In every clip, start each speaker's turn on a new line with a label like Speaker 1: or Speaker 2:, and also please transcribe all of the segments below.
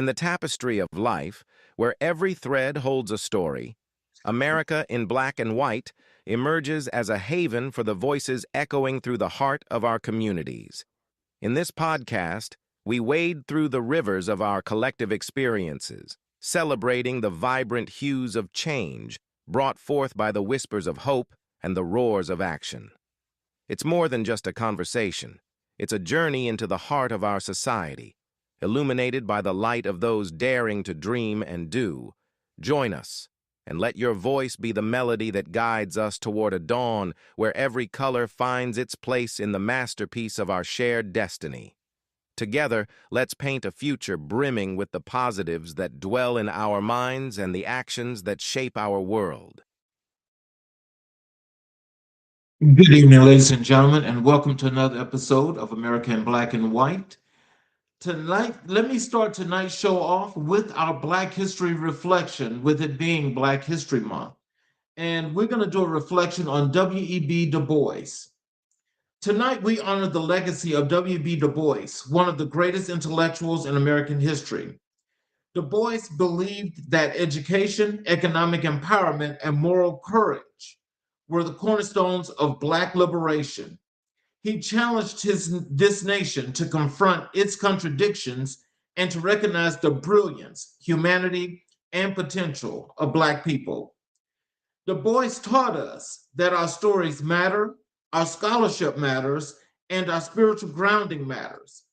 Speaker 1: In the tapestry of life, where every thread holds a story, America in Black and White emerges as a haven for the voices echoing through the heart of our communities. In this podcast, we wade through the rivers of our collective experiences, celebrating the vibrant hues of change brought forth by the whispers of hope and the roars of action. It's more than just a conversation. It's a journey into the heart of our society, illuminated by the light of those daring to dream and do. Join us, and let your voice be the melody that guides us toward a dawn where every color finds its place in the masterpiece of our shared destiny. Together, let's paint a future brimming with the positives that dwell in our minds and the actions that shape our world.
Speaker 2: Good evening, ladies and gentlemen, and welcome to another episode of America in Black and White. Tonight, let me start tonight's show off with our Black History reflection, with it being Black History Month. And we're going to do a reflection on W.E.B. Du Bois. Tonight, we honor the legacy of W.E.B. Du Bois, one of the greatest intellectuals in American history. Du Bois believed that education, economic empowerment, and moral courage were the cornerstones of Black liberation. He challenged this nation to confront its contradictions and to recognize the brilliance, humanity, and potential of Black people. Du Bois taught us that our stories matter, our scholarship matters, and our spiritual grounding matters.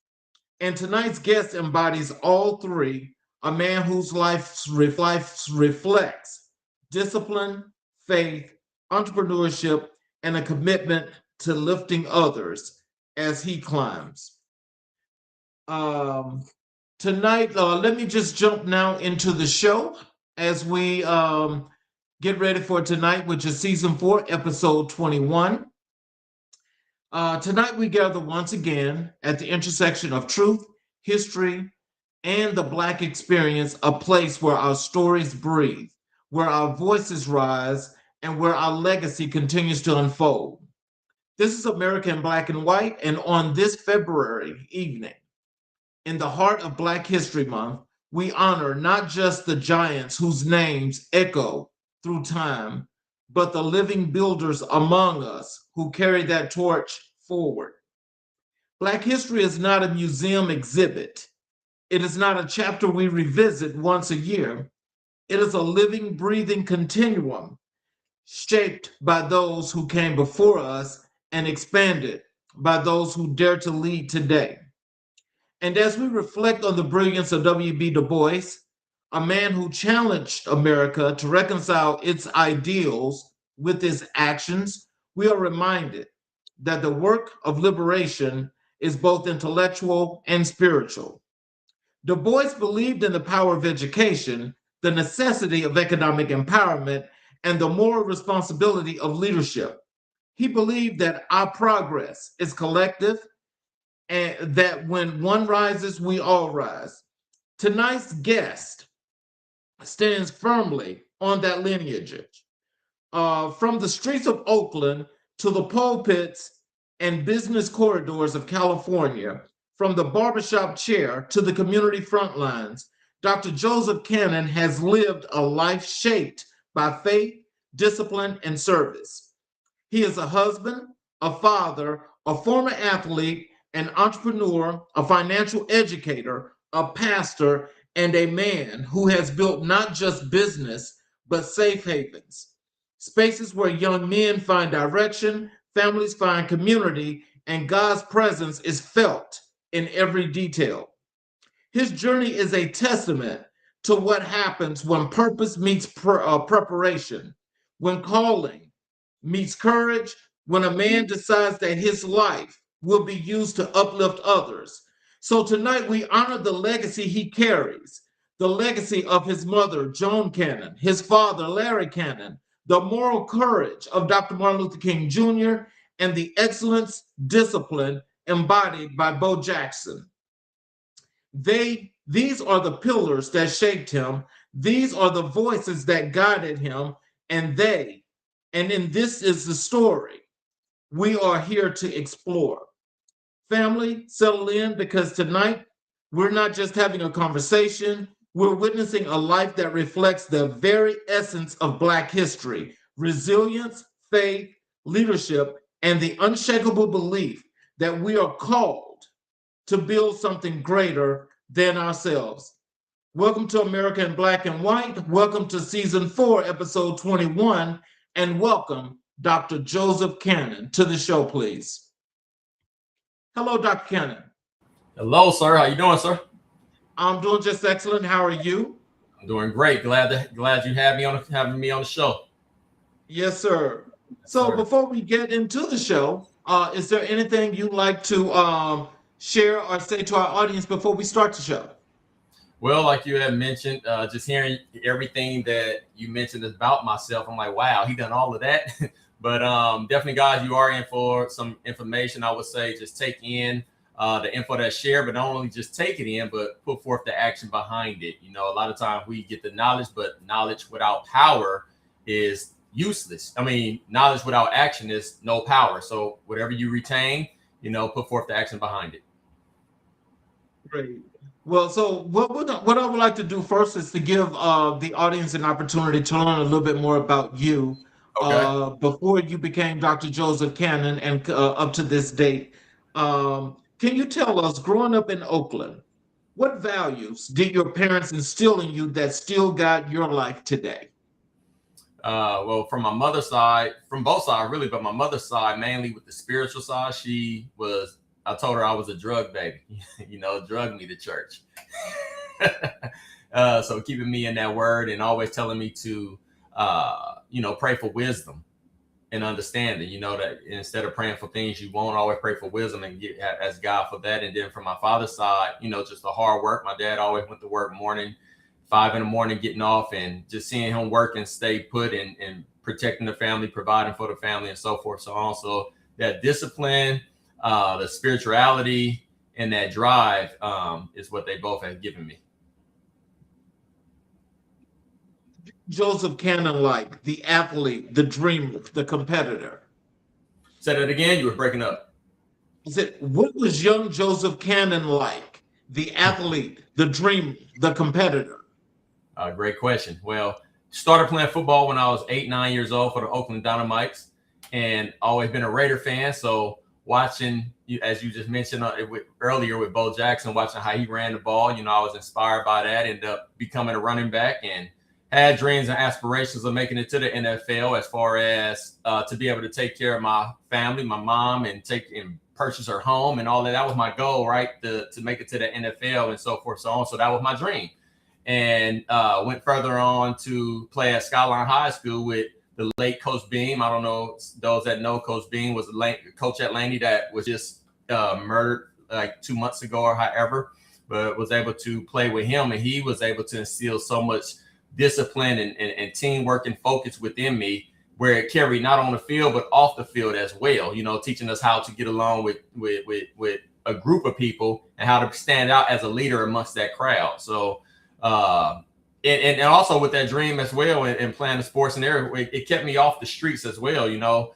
Speaker 2: And tonight's guest embodies all three, a man whose life reflects discipline, faith, entrepreneurship, and a commitment to lifting others as he climbs. Tonight, let me just jump now into the show as we get ready for tonight, which is season 4, episode 21. Tonight, we gather once again at the intersection of truth, history, and the Black experience, a place where our stories breathe, where our voices rise, and where our legacy continues to unfold. This is America in Black and White, and on this February evening, in the heart of Black History Month, we honor not just the giants whose names echo through time, but the living builders among us who carry that torch forward. Black history is not a museum exhibit. It is not a chapter we revisit once a year. It is a living, breathing continuum shaped by those who came before us and expanded by those who dare to lead today. And as we reflect on the brilliance of W.E.B. Du Bois, a man who challenged America to reconcile its ideals with its actions, we are reminded that the work of liberation is both intellectual and spiritual. Du Bois believed in the power of education, the necessity of economic empowerment, and the moral responsibility of leadership. He believed that our progress is collective and that when one rises, we all rise. Tonight's guest stands firmly on that lineage. From the streets of Oakland to the pulpits and business corridors of California, from the barbershop chair to the community front lines, Dr. Joseph Cannon has lived a life shaped by faith, discipline, and service. He is a husband, a father, a former athlete, an entrepreneur, a financial educator, a pastor, and a man who has built not just business, but safe havens, spaces where young men find direction, families find community, and God's presence is felt in every detail. His journey is a testament to what happens when purpose meets preparation, when calling meets courage, when a man decides that his life will be used to uplift others. So tonight we honor the legacy he carries, the legacy of his mother, Joan Cannon, his father, Larry Cannon, the moral courage of Dr. Martin Luther King Jr., and the excellence, discipline embodied by Bo Jackson. These are the pillars that shaped him. These are the voices that guided him, and in this is the story we are here to explore. Family, settle in because tonight We're not just having a conversation, we're witnessing a life that reflects the very essence of Black history: resilience, faith, leadership, and the unshakable belief that we are called to build something greater than ourselves. Welcome to America in Black and White. Welcome to Season 4, Episode 21. And welcome Dr. Joseph Cannon to the show, please. Hello, Dr. Cannon.
Speaker 3: Hello, sir. How you doing, sir?
Speaker 2: I'm doing just excellent. How are you?
Speaker 3: I'm doing great. Glad you having me on the show.
Speaker 2: Yes, sir.
Speaker 3: Yes,
Speaker 2: So
Speaker 3: sir.
Speaker 2: before we get into the show, is there anything you'd like to share or say to our audience before we start the show?
Speaker 3: Well, like you had mentioned, just hearing everything that you mentioned about myself, I'm like, wow, he done all of that. But definitely, guys, you are in for some information. I would say just take in the info that's shared, but not only just take it in, but put forth the action behind it. You know, a lot of times we get the knowledge, but knowledge without power is useless. I mean, knowledge without action is no power. So whatever you retain, you know, put forth the action behind it.
Speaker 2: Great. Well, so what I would like to do first is to give the audience an opportunity to learn a little bit more about you
Speaker 3: Okay.
Speaker 2: before you became Dr. Joseph Cannon and up to this date. Can you tell us, growing up in Oakland, what values did your parents instill in you that still guide your life today?
Speaker 3: Well, from my mother's side, from both sides really, but my mother's side, mainly with the spiritual side, I told her I was a drug baby, you know, drug me to church. So keeping me in that word and always telling me to, you know, pray for wisdom and understanding, you know, that instead of praying for things you won't, always pray for wisdom and ask God for that. And then from my father's side, you know, just the hard work. My dad always went to work morning, 5 a.m, getting off, and just seeing him work and stay put and protecting the family, providing for the family, and so forth. So also that discipline, the spirituality, and that drive is what they both have given me.
Speaker 2: Joseph Cannon, like the athlete, the dreamer, the competitor?
Speaker 3: Say that again. You were breaking up.
Speaker 2: I said, what was young Joseph Cannon like? The athlete, the dreamer, the competitor?
Speaker 3: Great question. Well, started playing football when I was 8, 9 years old for the Oakland Dynamites, and always been a Raider fan. So watching, as you just mentioned earlier with Bo Jackson, watching how he ran the ball, you know, I was inspired by that. Ended up becoming a running back and had dreams and aspirations of making it to the NFL, as far as to be able to take care of my family, my mom, and purchase her home and all that. That was my goal, right? To make it to the NFL and so forth, so on. So that was my dream. And went further on to play at Skyline High School with the late Coach Beam. I don't know those that know Coach Beam was a coach at Laney that was just murdered like 2 months ago or however, but was able to play with him, and he was able to instill so much discipline and teamwork and focus within me, where it carried not on the field but off the field as well. You know, teaching us how to get along with a group of people and how to stand out as a leader amongst that crowd. So and also with that dream as well, and playing the sports and everything, it kept me off the streets as well. You know,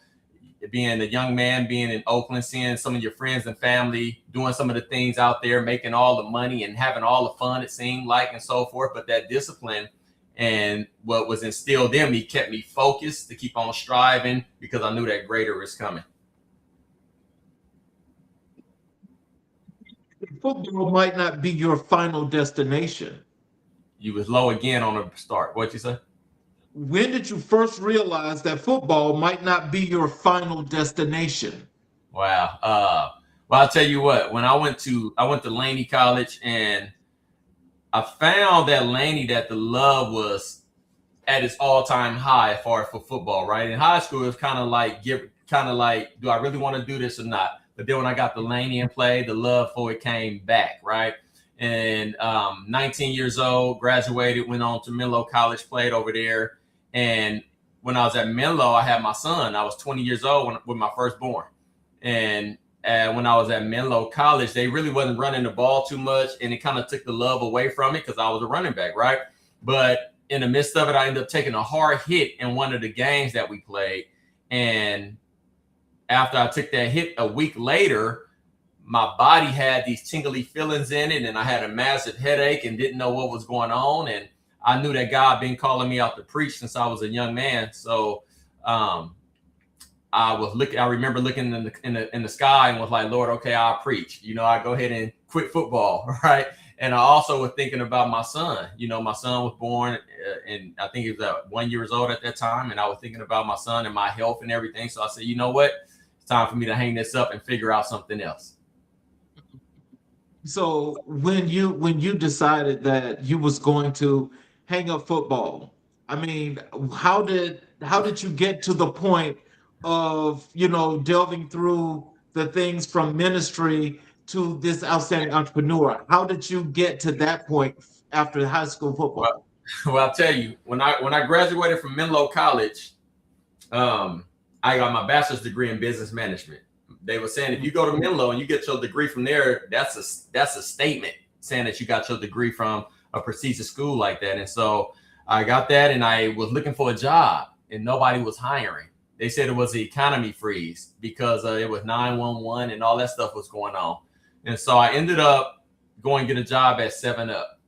Speaker 3: being a young man, being in Oakland, seeing some of your friends and family doing some of the things out there, making all the money and having all the fun, it seemed like, and so forth. But that discipline and what was instilled in me kept me focused to keep on striving, because I knew that greater is coming.
Speaker 2: Football might not be your final destination.
Speaker 3: You was low again on the start. What'd you say?
Speaker 2: When did you first realize that football might not be your final destination?
Speaker 3: Wow. Well, I'll tell you what. When I went to Laney College, and I found that Laney, that the love was at its all-time high as far as for football. Right in high school, it was kind of like, do I really want to do this or not? But then when I got to Laney and played, the love for it came back. Right. And 19 years old, graduated, went on to Menlo College, played over there. And when I was at Menlo, I had my son. I was 20 years old with my firstborn. And when I was at Menlo College, they really wasn't running the ball too much, and it kind of took the love away from it because I was a running back, right? But in the midst of it, I ended up taking a hard hit in one of the games that we played. And after I took that hit a week later, my body had these tingly feelings in it, and I had a massive headache and didn't know what was going on. And I knew that God been calling me out to preach since I was a young man. So I remember looking in the sky and was like, Lord, okay, I'll preach. I go ahead and quit football, right? And I also was thinking about my son. My son was born, and I think he was 1 year old at that time. And I was thinking about my son and my health and everything. So I said, you know what? It's time for me to hang this up and figure out something else.
Speaker 2: So when you decided that you was going to hang up football, I mean, how did you get to the point of, delving through the things from ministry to this outstanding entrepreneur? How did you get to that point after high school
Speaker 3: Well,
Speaker 2: football?
Speaker 3: well, I'll tell you, when I graduated from Menlo College, I got my bachelor's degree in business management. They were saying if you go to Menlo and you get your degree from there, that's a statement saying that you got your degree from a prestigious school like that. And so I got that, and I was looking for a job, and nobody was hiring. They said it was the economy freeze because it was 911 and all that stuff was going on. And so I ended up going to get a job at 7-Up.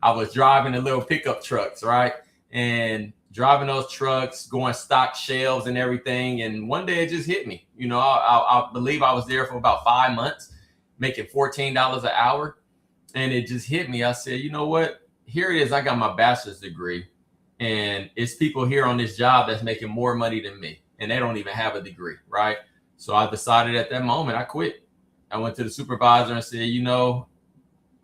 Speaker 3: I was driving the little pickup trucks, right? And driving those trucks, going stock shelves and everything. And one day it just hit me. I believe I was there for about 5 months, making $14 an hour. And it just hit me. I said, you know what? Here it is. I got my bachelor's degree, and it's people here on this job that's making more money than me, and they don't even have a degree, right? So I decided at that moment, I quit. I went to the supervisor and said, I'm going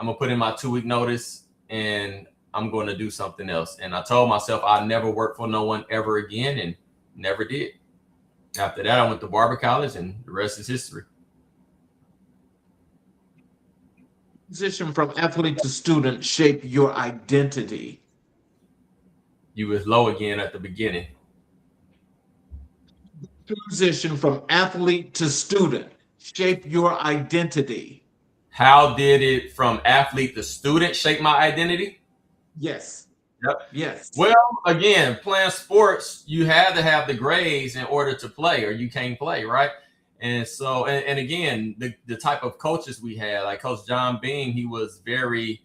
Speaker 3: to put in my 2-week notice, and I'm going to do something else. And I told myself I'd never work for no one ever again, and never did. After that, I went to Barber College, and the rest is history.
Speaker 2: Transition from athlete to student shape your identity.
Speaker 3: You was low again at the beginning.
Speaker 2: Transition from athlete to student shape your identity.
Speaker 3: How did it from athlete to student shape my identity?
Speaker 2: Yes.
Speaker 3: Yep.
Speaker 2: Yes.
Speaker 3: Well, again, playing sports, you had to have the grades in order to play, or you can't play, right? And so, and again, the type of coaches we had, like Coach John Bean, he was very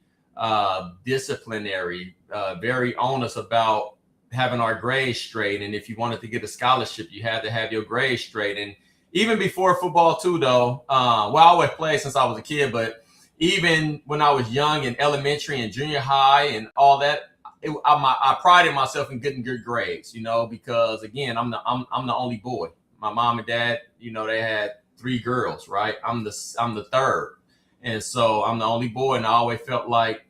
Speaker 3: disciplinary, very honest about having our grades straight. And if you wanted to get a scholarship, you had to have your grades straight. And even before football too, though, well, I always played since I was a kid, but even when I was young in elementary and junior high and all that, I prided myself in getting good grades, because again, I'm the only boy. My mom and dad, they had 3 girls, right? I'm the third. And so I'm the only boy, and I always felt like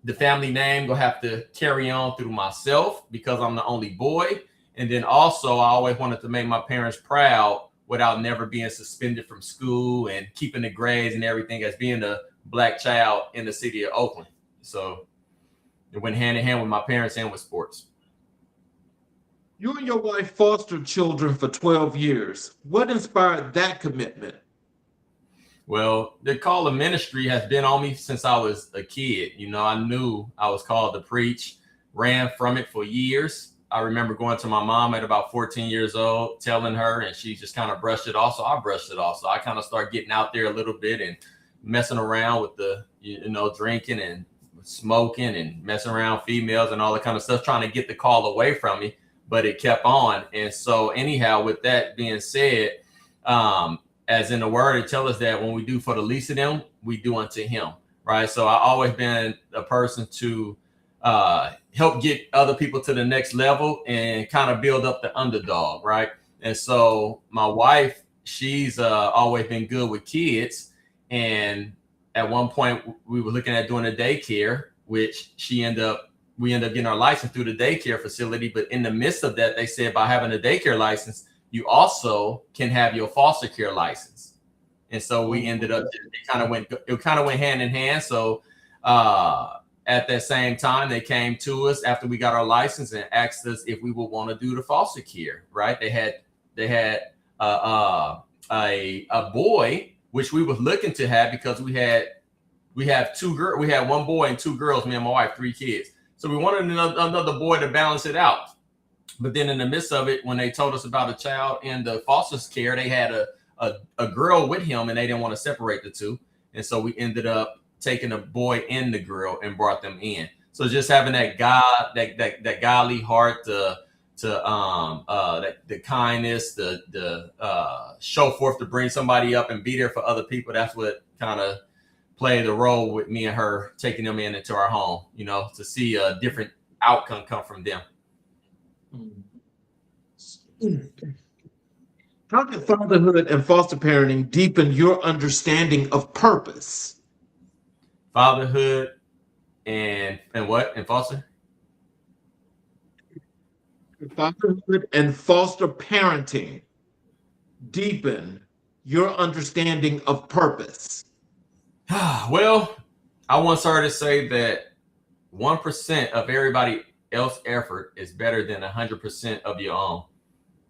Speaker 3: the family name will have to carry on through myself because I'm the only boy. And then also I always wanted to make my parents proud without never being suspended from school and keeping the grades and everything as being a Black child in the city of Oakland. So it went hand in hand with my parents and with sports.
Speaker 2: You and your wife fostered children for 12 years. What inspired that commitment?
Speaker 3: Well, the call of ministry has been on me since I was a kid. I knew I was called to preach, ran from it for years. I remember going to my mom at about 14 years old, telling her, and she just kind of brushed it off. So I brushed it off. So I kind of started getting out there a little bit and messing around with the, drinking and smoking and messing around females and all that kind of stuff, trying to get the call away from me. But it kept on. And so anyhow, with that being said, as in the word, it tells us that when we do for the least of them, we do unto him, right? So I always been a person to help get other people to the next level and kind of build up the underdog, right? And so my wife, she's always been good with kids. And at one point we were looking at doing a daycare, which we ended up getting our license through the daycare facility. But in the midst of that, they said by having a daycare license, you also can have your foster care license. And so we ended up, it kind of went hand in hand. So at that same time, they came to us after we got our license and asked us if we would want to do the foster care, right? They had a boy, which we was looking to have because we have 2 girls. We had 1 boy and 2 girls, me and my wife, 3 kids. So we wanted another boy to balance it out. But then in the midst of it, when they told us about a child in the foster care, they had a a girl with him, and they didn't want to separate the two. And so we ended up taking a boy and the girl and brought them in. So just having that that godly heart, the kindness, the show forth to bring somebody up and be there for other people. That's what kind of played the role with me and her taking them into our home, to see a different outcome come from them.
Speaker 2: How did fatherhood and foster parenting deepen your understanding of purpose?
Speaker 3: Fatherhood and what? And foster?
Speaker 2: Fatherhood and foster parenting deepen your understanding of purpose.
Speaker 3: Well, I once heard it say that 1% of everybody else's effort is better than 100% of your own.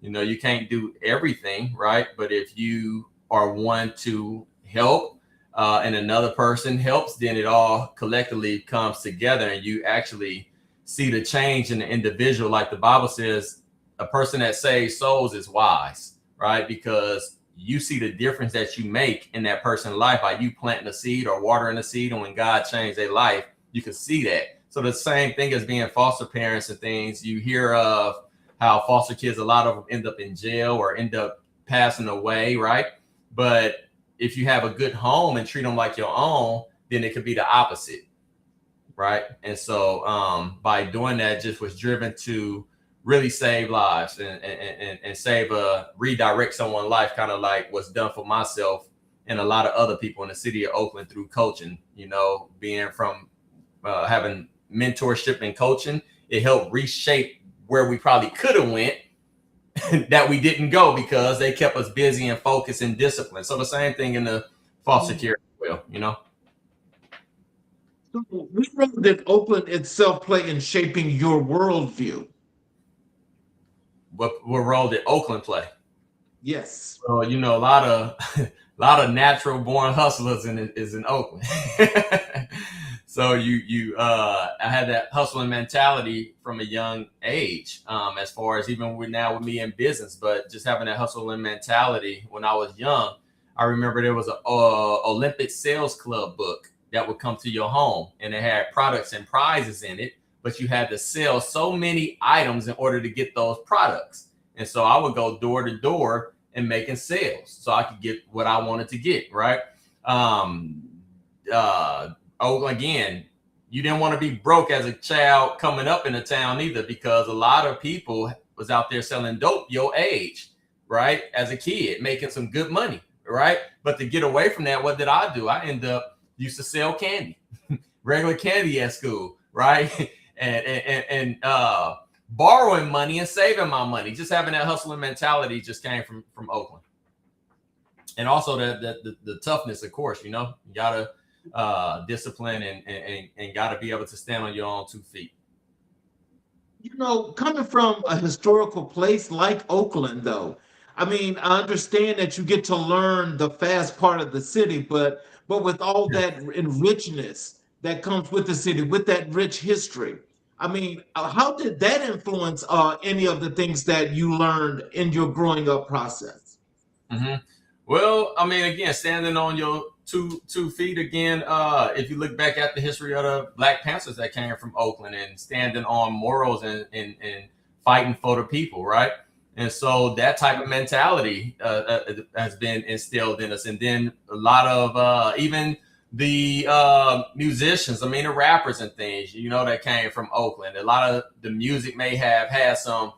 Speaker 3: You can't do everything, right? But if you are one to help and another person helps, then it all collectively comes together and you actually see the change in the individual. Like the Bible says, a person that saves souls is wise, right? Because you see the difference that you make in that person's life by you planting a seed or watering a seed. And when God changed their life, you can see that. So the same thing as being foster parents and things, you hear of how foster kids, a lot of them end up in jail or end up passing away, right? But if you have a good home and treat them like your own, then it could be the opposite, right? And so by doing that, just was driven to really save lives and save redirect someone's life, kind of like what's done for myself and a lot of other people in the city of Oakland through coaching, being from having mentorship and coaching, it helped reshape where we probably could have went that we didn't go because they kept us busy and focused and disciplined. So the same thing in the foster care as well,
Speaker 2: So what role did Oakland itself play in shaping your worldview?
Speaker 3: What role did Oakland play?
Speaker 2: Yes.
Speaker 3: Well, a lot of natural born hustlers is in Oakland. So I had that hustling mentality from a young age, as far as even with me in business, but just having that hustling mentality when I was young. I remember there was a Olympic Sales Club book that would come to your home and it had products and prizes in it, but you had to sell so many items in order to get those products. And so I would go door to door and making sales so I could get what I wanted to get, right? Again, you didn't want to be broke as a child coming up in the town either, because a lot of people was out there selling dope your age, right? As a kid, making some good money, right? But to get away from that, what did I do? I ended up used to sell candy, regular candy at school, right? and borrowing money and saving my money. Just having that hustling mentality just came from Oakland. And also the toughness, of course, you gotta discipline and got to be able to stand on your own 2 feet.
Speaker 2: Coming from a historical place like Oakland, though, I mean, I understand that you get to learn the fast part of the city, but with all that richness that comes with the city, with that rich history, I mean, how did that influence any of the things that you learned in your growing up process?
Speaker 3: Mm-hmm. Well, I mean, again, standing on your two feet again. If you look back at the history of the Black Panthers that came from Oakland and standing on morals and fighting for the people, right? And so that type of mentality has been instilled in us. And then a lot of even the musicians, I mean, the rappers and things, that came from Oakland. A lot of the music may have had some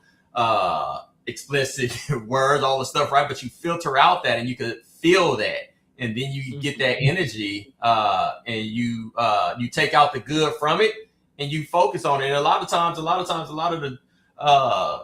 Speaker 3: explicit words, all the stuff, right? But you filter out that and you could feel that. And then you get that energy and you take out the good from it and you focus on it. And a lot of times, a lot of the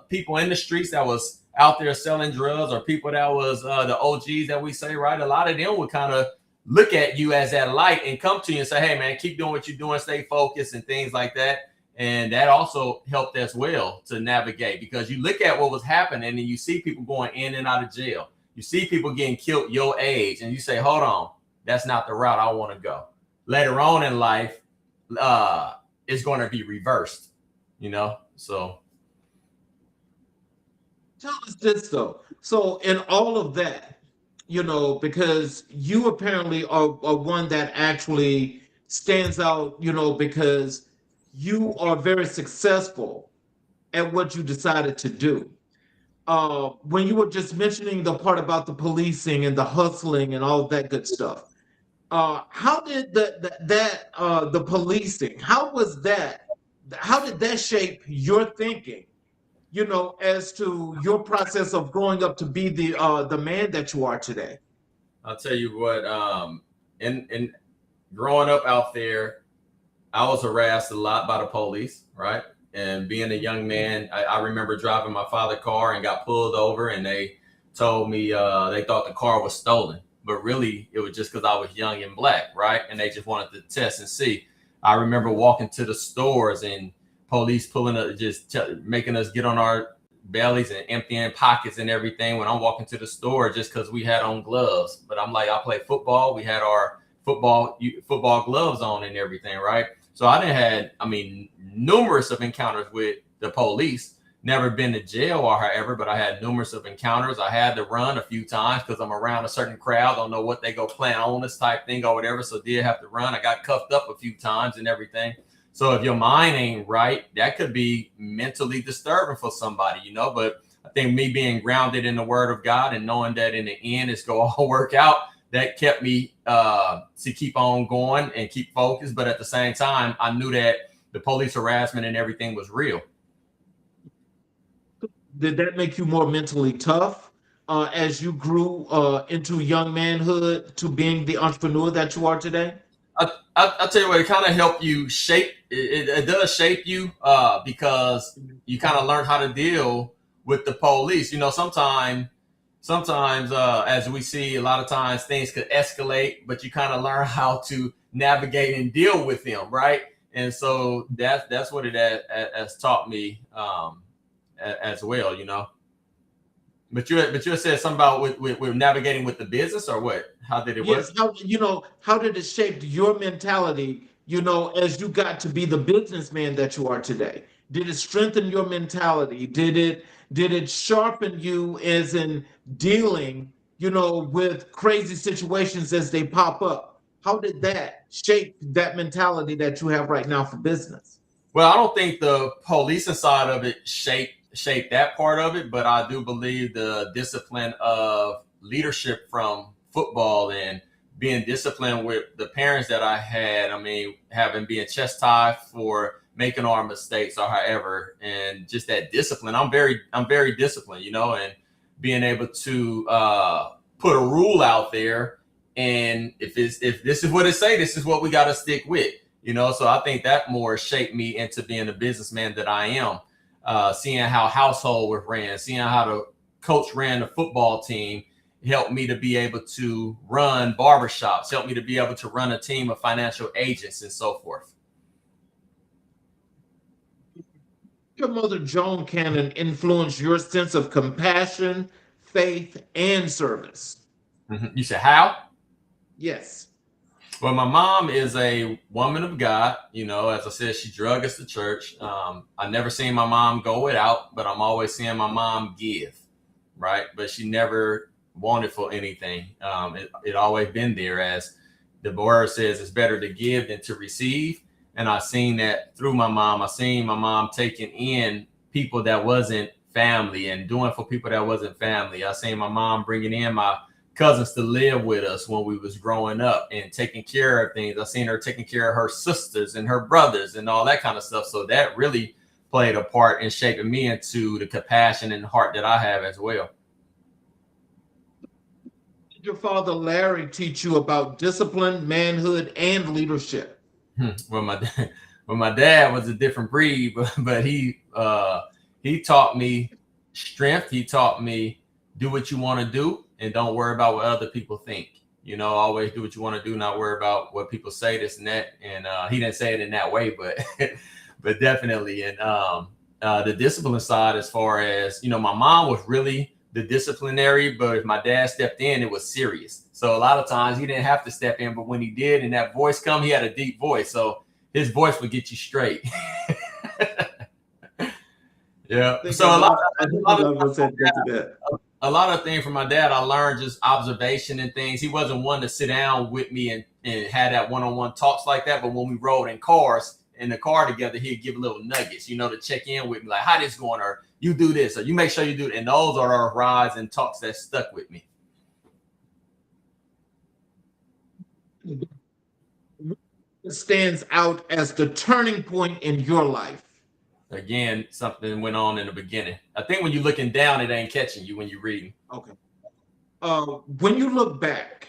Speaker 3: people in the streets that was out there selling drugs or people that was the OGs that we say, right? A lot of them would kind of look at you as that light and come to you and say, hey, man, keep doing what you're doing, stay focused and things like that. And that also helped as well to navigate, because you look at what was happening and you see people going in and out of jail. You see people getting killed your age and you say, hold on, that's not the route I want to go. Later on in life, it's going to be reversed, so.
Speaker 2: Tell us this, though. So in all of that, because you apparently are one that actually stands out, because you are very successful at what you decided to do. When you were just mentioning the part about the policing and the hustling and all that good stuff, how did the policing, how did that shape your thinking, as to your process of growing up to be the man that you are today?
Speaker 3: I'll tell you what, in growing up out there, I was harassed a lot by the police, right? And being a young man, I remember driving my father's car and got pulled over, and they told me they thought the car was stolen, but really it was just because I was young and black, right? And they just wanted to test and see. I remember walking to the stores and police pulling up, making us get on our bellies and emptying pockets and everything when I'm walking to the store just because we had on gloves. But I'm like, I play football. We had our football gloves on and everything, right? So I didn't had, numerous of encounters with the police. Never been to jail or however, but I had numerous of encounters. I had to run a few times because I'm around a certain crowd, don't know what they go plan on this type thing or whatever. So did have to run. I got cuffed up a few times and everything. So if your mind ain't right, that could be mentally disturbing for somebody, But I think me being grounded in the word of God and knowing that in the end it's going to all work out, that kept me to keep on going and keep focused. But at the same time, I knew that the police harassment and everything was real.
Speaker 2: Did that make you more mentally tough as you grew into young manhood to being the entrepreneur that you are today?
Speaker 3: I'll tell you what, it kind of helped you shape. It does shape you because you kind of learn how to deal with the police. Sometimes as we see, a lot of times things could escalate, but you kind of learn how to navigate and deal with them, right? And so that's what it has taught me as well. But you said something about with navigating with the business, or what? How did it work?
Speaker 2: Yes, how did it shape your mentality, as you got to be the businessman that you are today? Did it strengthen your mentality? Did it sharpen you as in dealing, with crazy situations as they pop up? How did that shape that mentality that you have right now for business?
Speaker 3: Well, I don't think the policing side of it shaped that part of it, but I do believe the discipline of leadership from football and being disciplined with the parents that I had. Having being chastised for making our mistakes or however, and just that discipline. I'm very disciplined, and being able to put a rule out there, and if this is what it say, this is what we got to stick with. So I think that more shaped me into being a businessman that I am. Seeing how household was ran, seeing how the coach ran the football team helped me to be able to run barbershops, helped me to be able to run a team of financial agents and so forth.
Speaker 2: Your mother, Joan Cannon, influenced your sense of compassion, faith, and service?
Speaker 3: Mm-hmm. You said how?
Speaker 2: Yes.
Speaker 3: Well, my mom is a woman of God. As I said, she drug us to church. I never seen my mom go without, but I'm always seeing my mom give, right? But she never wanted for anything. It always been there, as the word says, it's better to give than to receive. And I seen that through my mom. I seen my mom taking in people that wasn't family and doing for people that wasn't family. I seen my mom bringing in my cousins to live with us when we was growing up and taking care of things. I seen her taking care of her sisters and her brothers and all that kind of stuff. So that really played a part in shaping me into the compassion and heart that I have as well.
Speaker 2: Did your father Larry teach you about discipline, manhood, and leadership?
Speaker 3: Well, my dad was a different breed, but he taught me strength. He taught me do what you want to do and don't worry about what other people think. Always do what you want to do, not worry about what people say, this and that. And he didn't say it in that way, but but definitely. And the discipline side, as far as, my mom was really the disciplinary, but if my dad stepped in, it was serious. So a lot of times he didn't have to step in, but when he did and that voice come, he had a deep voice. So his voice would get you straight. Yeah. So a lot of a lot of things from my dad, I learned just observation and things. He wasn't one to sit down with me and had that one-on-one talks like that. But when we rode in cars in the car together, he'd give little nuggets, to check in with me, like, how this going, or you do this, or you make sure you do it. And those are our rides and talks that stuck with me.
Speaker 2: What stands out as the turning point in your life?
Speaker 3: Again, something went on in the beginning. I think when you're looking down, it ain't catching you when you're reading.
Speaker 2: Okay. When you look back,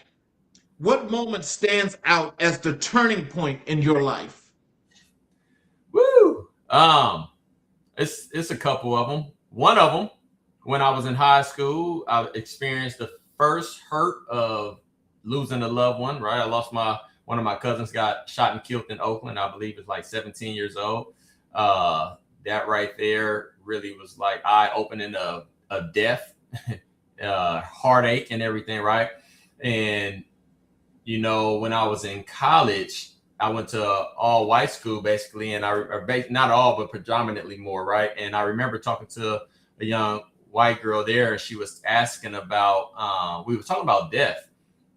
Speaker 2: what moment stands out as the turning point in your life?
Speaker 3: Woo! It's a couple of them. One of them, when I was in high school, I experienced the first hurt of losing a loved one. Right, I lost one of my cousins got shot and killed in Oakland. I believe it's like 17 years old. That right there really was like eye-opening of death, heartache and everything, right? And, when I was in college, I went to all-white school, basically, and not all, but predominantly more, right? And I remember talking to a young white girl there, and she was asking about, we were talking about death,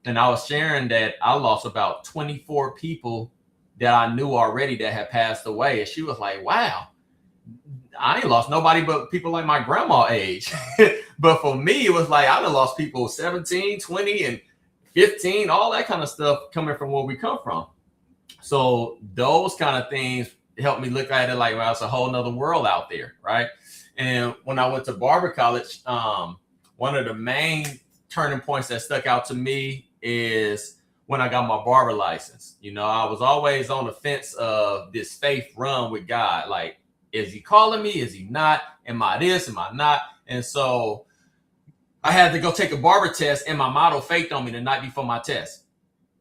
Speaker 3: and I was sharing that I lost about 24 people that I knew already that had passed away, and she was like, wow, I ain't lost nobody but people like my grandma age. But for me, it was like I done lost people 17, 20, and 15, all that kind of stuff coming from where we come from. So those kind of things helped me look at it like, well, it's a whole nother world out there, right? And when I went to barber college, one of the main turning points that stuck out to me is when I got my barber license. I was always on the fence of this faith run with God. Like, is he calling me? Is he not? Am I this? Am I not? And so I had to go take a barber test, and my model faked on me the night before my test.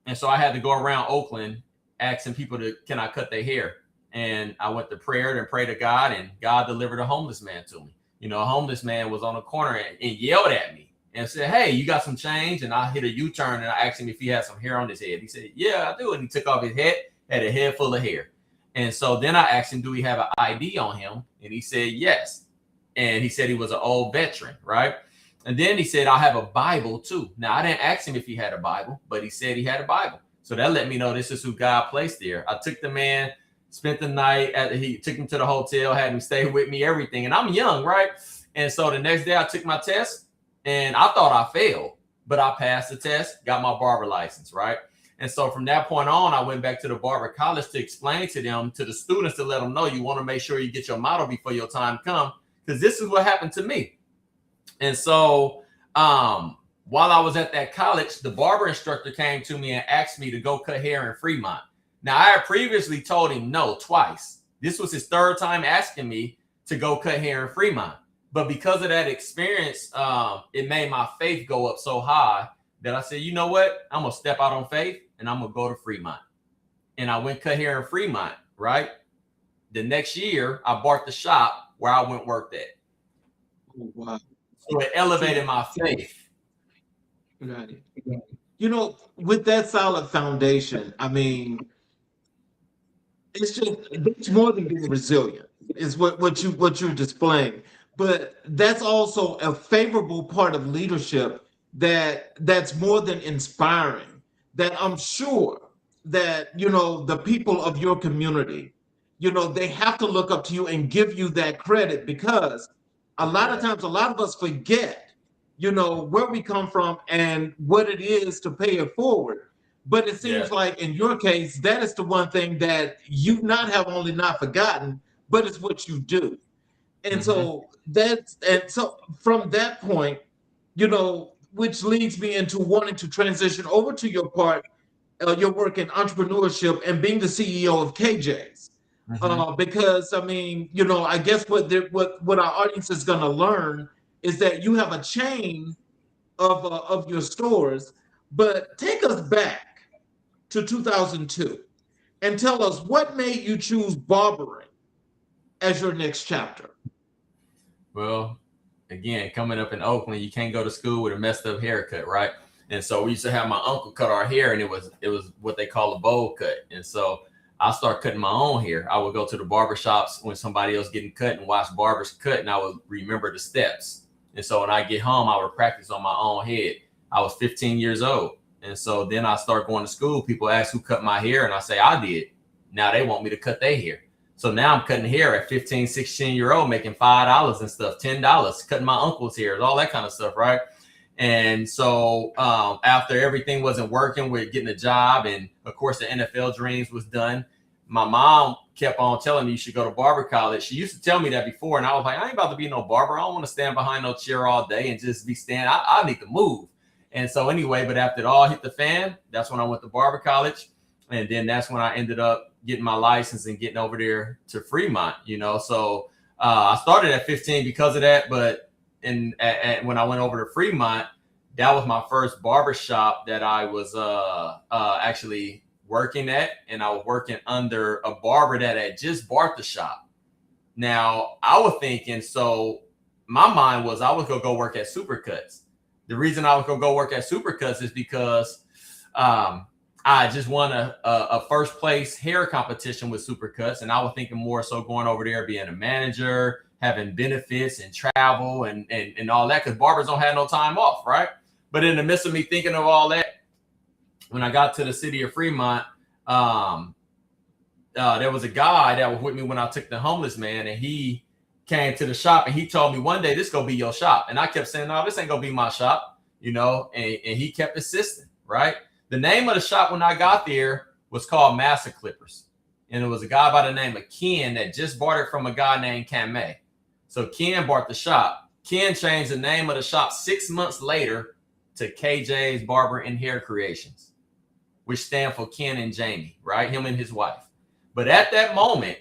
Speaker 3: And so I had to go around Oakland asking people can I cut their hair? And I went to prayer and prayed to God, and God delivered a homeless man to me. A homeless man was on the corner and yelled at me and said, hey, you got some change? And I hit a U-turn, and I asked him if he had some hair on his head. He said, yeah, I do. And he took off his head, had a head full of hair. And so then I asked him, do he have an ID on him? And he said, yes. And he said he was an old veteran, right? And then he said, I have a Bible too. Now, I didn't ask him if he had a Bible, but he said he had a Bible. So that let me know this is who God placed there. I took the man, spent the night, he took him to the hotel, had him stay with me, everything. And I'm young, right? And so the next day I took my test, and I thought I failed, but I passed the test, got my barber license, right? And so from that point on, I went back to the barber college to explain to the students, to let them know you want to make sure you get your model before your time comes, because this is what happened to me. And so while I was at that college, the barber instructor came to me and asked me to go cut hair in Fremont. Now, I had previously told him no twice. This was his third time asking me to go cut hair in Fremont. But because of that experience, it made my faith go up so high that I said, you know what? I'm going to step out on faith, and I'm going to go to Fremont. And I went cut hair in Fremont, right? The next year, I bought the shop where I went worked at.
Speaker 2: Oh, wow.
Speaker 3: So it elevated my faith.
Speaker 2: Got it. With that solid foundation, I mean, it's more than being resilient, is what you're displaying. But that's also a favorable part of leadership that's more than inspiring. That I'm sure that the people of your community, they have to look up to you and give you that credit, because a lot of times, a lot of us forget where we come from and what it is to pay it forward. But it seems like in your case, that is the one thing that you have only not forgotten, but it's what you do. And so from that point, which leads me into wanting to transition over to your work in entrepreneurship and being the CEO of KJ's. Because I mean, I guess what our audience is going to learn is that you have a chain of your stores. But take us back to 2002 and tell us what made you choose barbering as your next chapter.
Speaker 3: Well, again, coming up in Oakland, you can't go to school with a messed up haircut, right? And so we used to have my uncle cut our hair, and it was what they call a bowl cut. And so I started cutting my own hair. I would go to the barber shops when somebody else getting cut and watch barbers cut, and I would remember the steps. And so when I get home, I would practice on my own head. I was 15 years old. And so then I start going to school. People ask who cut my hair, and I say, I did. Now they want me to cut their hair. So now I'm cutting hair at 15, 16-year-old, making $5 and stuff, $10, cutting my uncle's hair, all that kind of stuff, right? And so after everything wasn't working with getting a job, and of course the NFL dreams was done, my mom kept on telling me you should go to barber college. She used to tell me that before, and I was like, I ain't about to be no barber. I don't want to stand behind no chair all day and just be standing. I need to move. And so anyway, but after it all hit the fan, that's when I went to barber college. And then that's when I ended up getting my license and getting over there to Fremont, you know. So I started at 15 because of that. But when I went over to Fremont, that was my first barber shop that I was actually working at. And I was working under a barber that had just bought the shop. Now, I was thinking, so my mind was I was going to go work at Supercuts. The reason I was going to go work at Supercuts is because I just won a first place hair competition with Supercuts. And I was thinking more so going over there, being a manager, having benefits and travel and all that, because barbers don't have no time off, right? But in the midst of me thinking of all that, when I got to the city of Fremont, there was a guy that was with me when I took the homeless man, and he came to the shop and he told me one day, this gonna be your shop. And I kept saying, no, this ain't gonna be my shop, you know, and he kept insisting, right? The name of the shop when I got there was called Master Clippers. And it was a guy by the name of Ken that just bought it from a guy named Kameh. So Ken bought the shop. Ken changed the name of the shop 6 months later to KJ's Barber and Hair Creations, which stand for Ken and Jamie, right? Him and his wife. But at that moment,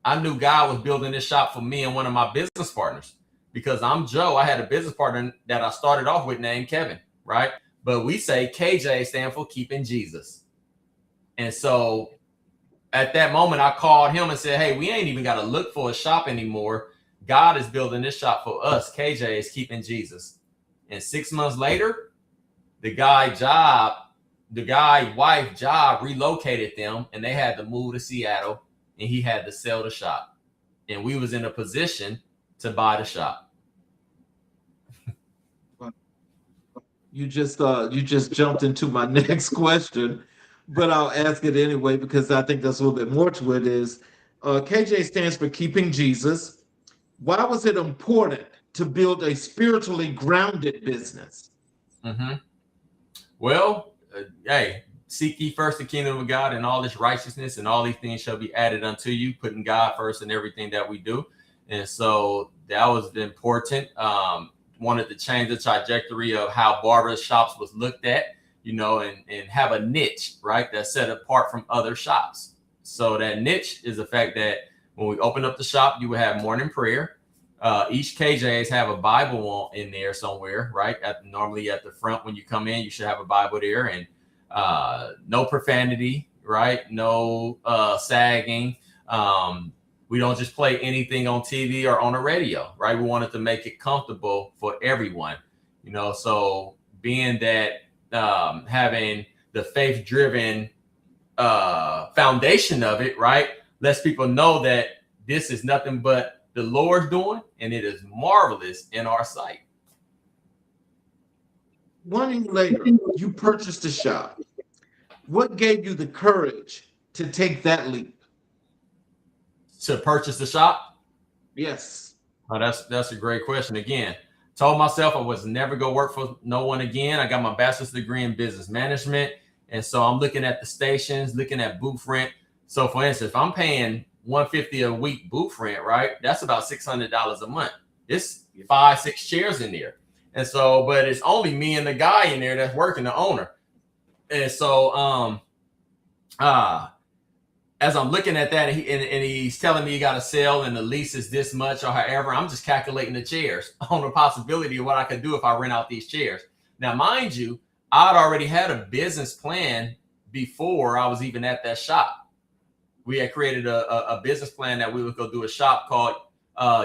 Speaker 3: I knew God was building this shop for me and one of my business partners, because I'm Joe. I had a business partner that I started off with named Kevin, right? But we say KJ stand for Keeping Jesus. And so at that moment, I called him and said, hey, we ain't even got to look for a shop anymore. God is building this shop for us. KJ is Keeping Jesus. And 6 months later, the guy's wife job relocated them, and they had to move to Seattle, and he had to sell the shop. And we was in a position to buy the shop.
Speaker 2: You just jumped into my next question, but I'll ask it anyway because I think there's a little bit more to it. Is KJ stands for Keeping Jesus. Why was it important to build a spiritually grounded business?
Speaker 3: Mm-hmm. Well, hey, seek ye first the kingdom of God and all this righteousness, and all these things shall be added unto you, putting God first in everything that we do. And so that was important. Wanted to change the trajectory of how barber shops was looked at, you know, and have a niche, right, that's set apart from other shops. So that niche is the fact that when we open up the shop, you would have morning prayer. Each KJs have a Bible in there somewhere, right? Normally at the front when you come in, you should have a Bible there, and no profanity, right? No sagging. We don't just play anything on TV or on the radio, right? We wanted to make it comfortable for everyone, you know. So being that having the faith-driven foundation of it, right, lets people know that this is nothing but the Lord's doing, and it is marvelous in our sight.
Speaker 2: 1 year later, you purchased a shop. What gave you the courage to take that leap?
Speaker 3: To purchase the shop?
Speaker 2: Yes.
Speaker 3: Oh, that's a great question. Again, told myself I was never going to work for no one again. I got my bachelor's degree in business management. And so I'm looking at the stations, looking at booth rent. So for instance, if I'm paying $150 a week booth rent, right, that's about $600 a month. It's 5-6 chairs in there. And so, but it's only me and the guy in there that's working, the owner. And so, as I'm looking at that, and he's telling me you got to sell and the lease is this much or however, I'm just calculating the chairs on the possibility of what I could do if I rent out these chairs. Now, mind you, I'd already had a business plan before I was even at that shop. We had created a business plan that we would go do a shop called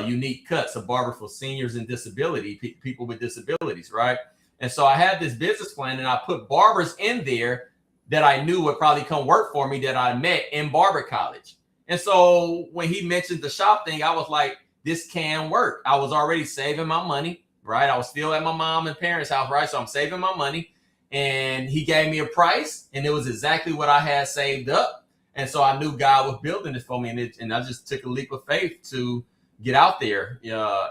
Speaker 3: Unique Cuts, a barber for seniors and disability, people with disabilities, right? And so I had this business plan, and I put barbers in there that I knew would probably come work for me that I met in barber college. And so when he mentioned the shop thing, I was like, this can work. I was already saving my money, right? I was still at my mom and parents' house, right? So I'm saving my money. And he gave me a price, and it was exactly what I had saved up. And so I knew God was building this for me, and I just took a leap of faith to get out there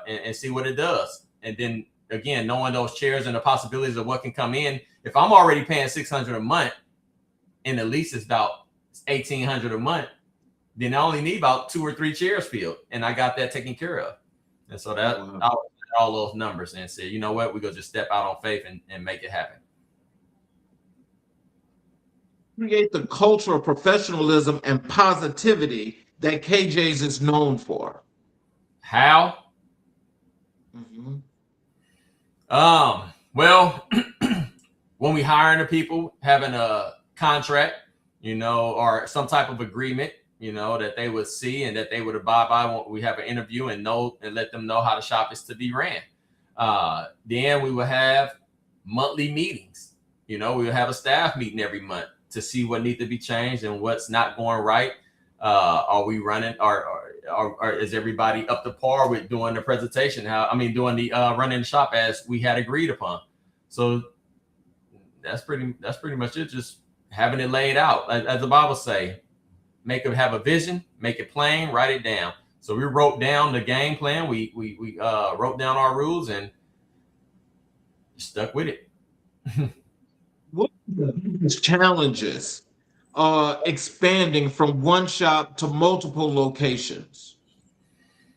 Speaker 3: and see what it does. And then again, knowing those chairs and the possibilities of what can come in. If I'm already paying $600 a month, and the lease is about $1,800 a month, then I only need about 2 or 3 chairs filled, and I got that taken care of. And so that I looked at all those numbers and said, you know what, we're gonna just step out on faith and make it happen.
Speaker 2: Create the culture of professionalism and positivity that KJ's is known for.
Speaker 3: How?
Speaker 2: Mm-hmm.
Speaker 3: Well, when we hiring the people, having a contract, or some type of agreement, that they would see and that they would abide by when we have an interview and let them know how the shop is to be ran. Then we will have monthly meetings. We will have a staff meeting every month to see what needs to be changed and what's not going right. Are we running, or is everybody up to par with doing the presentation? Doing the running the shop as we had agreed upon. So that's pretty much it. Just having it laid out, as the Bible say, have a vision, make it plain, write it down. So we wrote down the game plan. We wrote down our rules and stuck with it.
Speaker 2: What are the challenges expanding from one shop to multiple locations?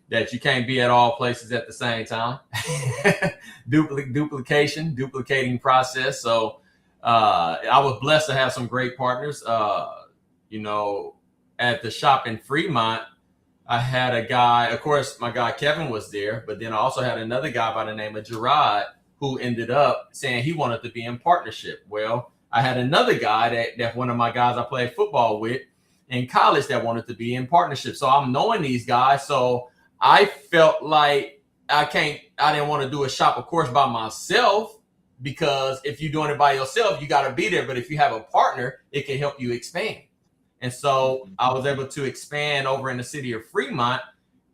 Speaker 3: That you can't be at all places at the same time. Duplicating process. So I was blessed to have some great partners. At the shop in Fremont, I had a guy, of course, my guy Kevin was there, but then I also had another guy by the name of Gerard who ended up saying he wanted to be in partnership. Well, I had another guy that one of my guys I played football with in college that wanted to be in partnership. So I'm knowing these guys. So I felt like I didn't want to do a shop, of course, by myself, because if you're doing it by yourself, you got to be there. But if you have a partner, it can help you expand. And so I was able to expand over in the city of Fremont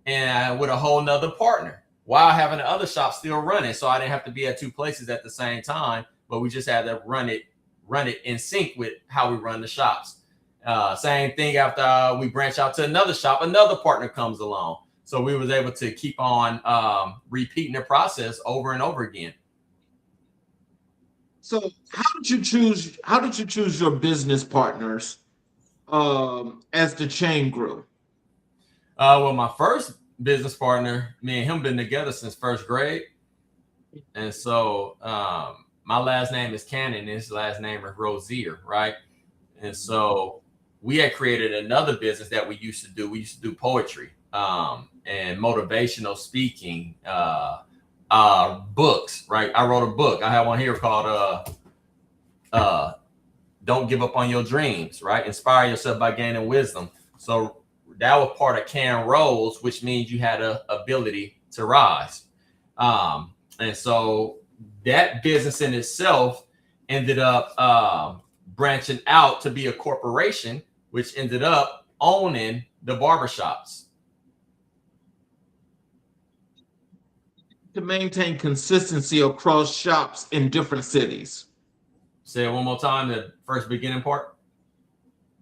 Speaker 3: and with a whole nother partner while having the other shop still running. So I didn't have to be at 2 places at the same time, but we just had to run it in sync with how we run the shops. Same thing after we branch out to another shop, another partner comes along. So we was able to keep on repeating the process over and over again.
Speaker 2: So how did you choose your business partners as the chain grew?
Speaker 3: Well, my first business partner, me and him been together since 1st grade. And so my last name is Cannon and his last name is Rozier, right? And so we had created another business that we used to do. We used to do poetry and motivational speaking, books, right? I wrote a book. I have one here called Don't Give Up on Your Dreams, right? Inspire yourself by gaining wisdom. So that was part of Can Rose, which means you had an ability to rise. And so that business in itself ended up branching out to be a corporation, which ended up owning the barbershops.
Speaker 2: To maintain consistency across shops in different cities.
Speaker 3: Say it one more time, the first beginning part.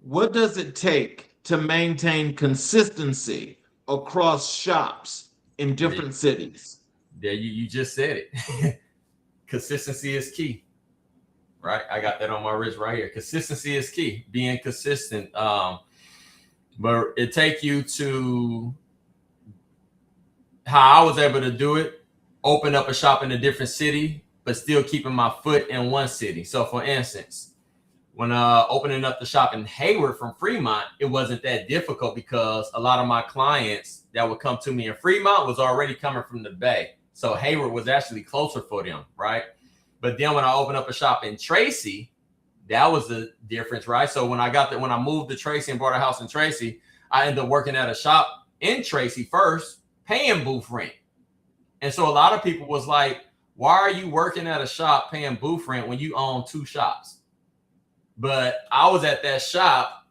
Speaker 2: What does it take to maintain consistency across shops in different cities?
Speaker 3: Yeah, you just said it. Consistency is key, right? I got that on my wrist right here. Consistency is key, being consistent. But it take you to how I was able to do it, open up a shop in a different city, but still keeping my foot in one city. So for instance, when opening up the shop in Hayward from Fremont, it wasn't that difficult because a lot of my clients that would come to me in Fremont was already coming from the Bay. So Hayward was actually closer for them, right? But then when I opened up a shop in Tracy, that was the difference, right? So when I moved to Tracy and bought a house in Tracy, I ended up working at a shop in Tracy first, paying booth rent. And so a lot of people was like, why are you working at a shop paying booth rent when you own 2 shops? But I was at that shop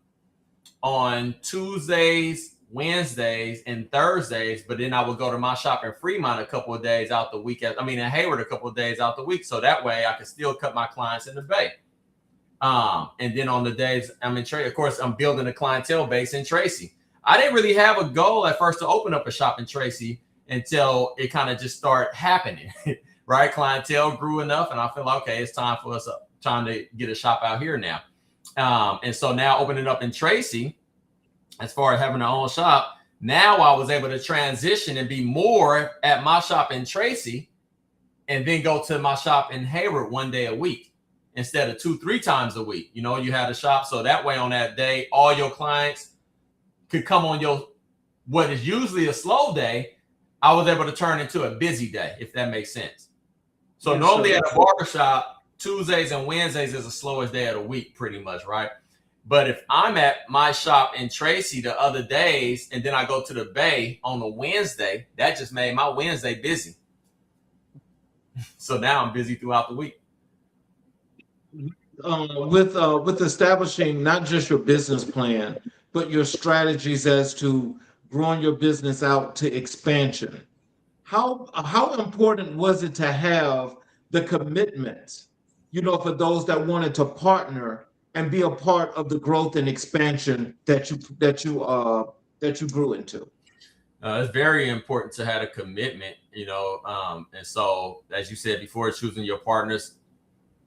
Speaker 3: on Tuesdays Wednesdays and Thursdays, but then I would go to my shop in Fremont a couple of days out the week. In Hayward a couple of days out the week. So that way I could still cut my clients in the Bay. And then on the days I'm in Tracy, of course, I'm building a clientele base in Tracy. I didn't really have a goal at first to open up a shop in Tracy until it kind of just started happening, right? Clientele grew enough and I feel like, okay, it's time to get a shop out here now. And so now opening up in Tracy, as far as having our own shop, now I was able to transition and be more at my shop in Tracy and then go to my shop in Hayward one day a week instead of 2-3 times a week. You had a shop. So that way on that day, all your clients could come on what is usually a slow day. I was able to turn into a busy day, if that makes sense. So normally at a barbershop, Tuesdays and Wednesdays is the slowest day of the week pretty much, right? But if I'm at my shop in Tracy the other days, and then I go to the Bay on a Wednesday, that just made my Wednesday busy. So now I'm busy throughout the week.
Speaker 2: With establishing not just your business plan, but your strategies as to growing your business out to expansion, how important was it to have the commitment, for those that wanted to partner and be a part of the growth and expansion that you grew into?
Speaker 3: It's very important to have a commitment, and so as you said before, choosing your partners.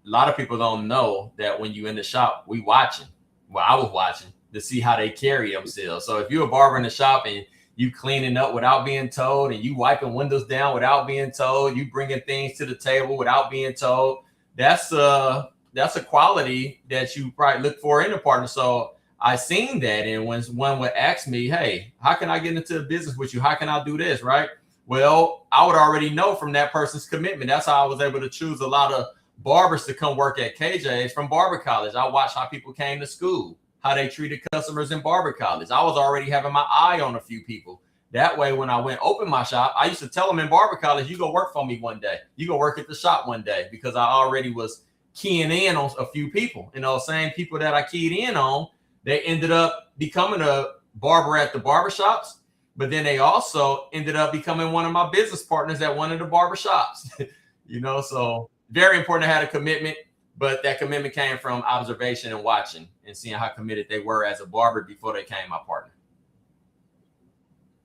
Speaker 3: A lot of people don't know that when you in the shop, we watching. Well, I was watching to see how they carry themselves. So if you're a barber in the shop and you cleaning up without being told, and you wiping windows down without being told, you bringing things to the table without being told, that's a quality that you probably look for in a partner. So I seen that, and when one would ask me, hey, how can I get into a business with you? How can I do this, right? Well, I would already know from that person's commitment. That's how I was able to choose a lot of barbers to come work at KJ's from barber college. I watched how people came to school, how they treated customers in barber college. I was already having my eye on a few people. That way, when I went open my shop, I used to tell them in barber college, you go work for me one day. You go work at the shop one day, because I already was keying in on a few people. Same people that I keyed in on, they ended up becoming a barber at the barbershops, but then they also ended up becoming one of my business partners at one of the barbershops. So very important to have a commitment, but that commitment came from observation and watching and seeing how committed they were as a barber before they became my partner.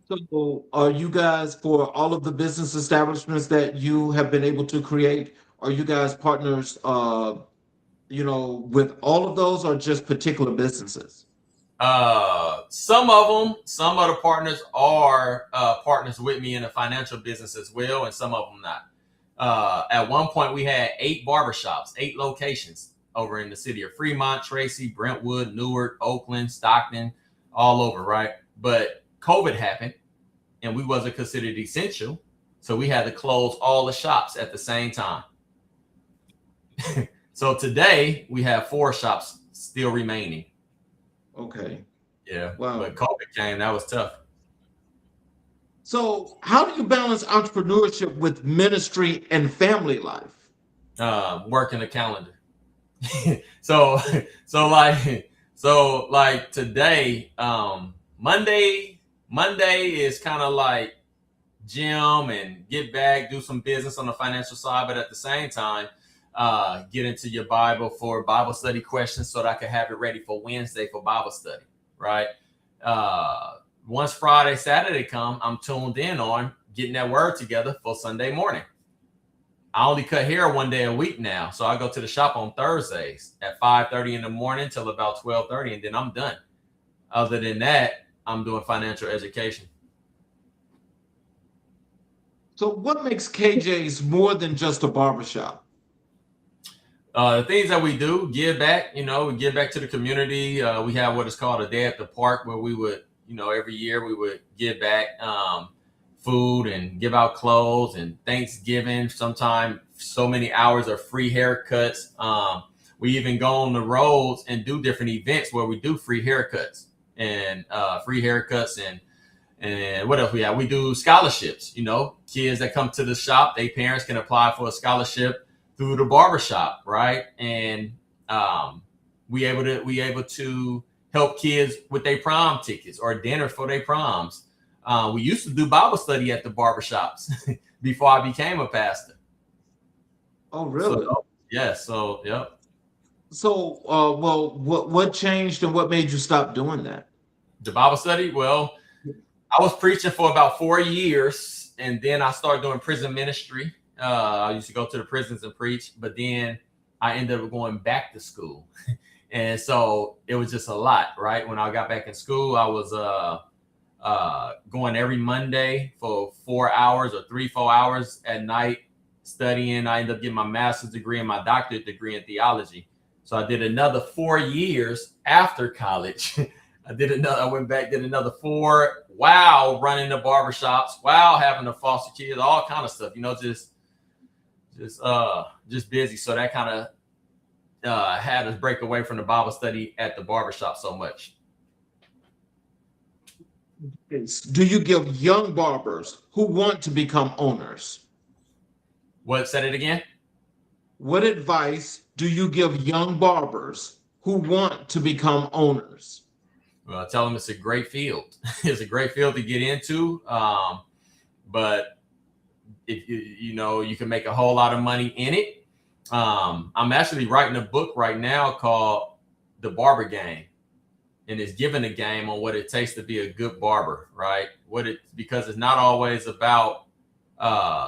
Speaker 2: So are you guys, for all of the business establishments that you have been able to create, are you guys partners, with all of those, or just particular businesses?
Speaker 3: Some of the partners are partners with me in the financial business as well, and some of them not. At one point, we had 8 barbershops, 8 locations over in the city of Fremont, Tracy, Brentwood, Newark, Oakland, Stockton, all over, right? But COVID happened, and we wasn't considered essential, so we had to close all the shops at the same time. So today, we have 4 shops still remaining.
Speaker 2: Okay.
Speaker 3: Yeah.
Speaker 2: Wow.
Speaker 3: But COVID came, that was tough.
Speaker 2: So how do you balance entrepreneurship with ministry and family life?
Speaker 3: Working the calendar. so like today, Monday is kind of like gym and get back, do some business on the financial side, but at the same time, get into your Bible for Bible study questions so that I can have it ready for Wednesday for Bible study, right? Once Friday, Saturday come, I'm tuned in on getting that word together for Sunday morning. I only cut hair one day a week now. So I go to the shop on Thursdays at 5:30 in the morning till about 12:30, and then I'm done. Other than that, I'm doing financial education.
Speaker 2: So what makes KJ's more than just a barbershop?
Speaker 3: The things that we do, give back, we give back to the community. We have what is called a day at the park, where we would, every year we would give back food and give out clothes, and Thanksgiving, sometimes so many hours of free haircuts. We even go on the roads and do different events where we do free haircuts and and what else we have? We do scholarships, kids that come to the shop, their parents can apply for a scholarship through the barbershop, right? And we able to help kids with their prom tickets or dinner for their proms. We used to do Bible study at the barbershops before I became a pastor.
Speaker 2: Oh, really?
Speaker 3: So, yeah. So, yep.
Speaker 2: So, well, what changed and what made you stop doing that?
Speaker 3: The Bible study? Well, I was preaching for about 4 years, and then I started doing prison ministry. I used to go to the prisons and preach, but then I ended up going back to school. And so it was just a lot, right? When I got back in school, I was going every Monday for 4 hours or 3-4 hours at night studying. I ended up getting my master's degree and my doctorate degree in theology. So I did another 4 years after college. I went back, did another 4 while running the barbershops, while having to foster kids, all kind of stuff, just busy. So that kind of had us break away from the Bible study at the barbershop so much.
Speaker 2: Do you give young barbers who want to become owners?
Speaker 3: What? Said it again?
Speaker 2: What advice do you give young barbers who want to become owners?
Speaker 3: Well, I tell them it's a great field. It's a great field to get into. But if you can make a whole lot of money in it. I'm actually writing a book right now called The Barber Game. And it's giving a game on what it takes to be a good barber, right? Because it's not always about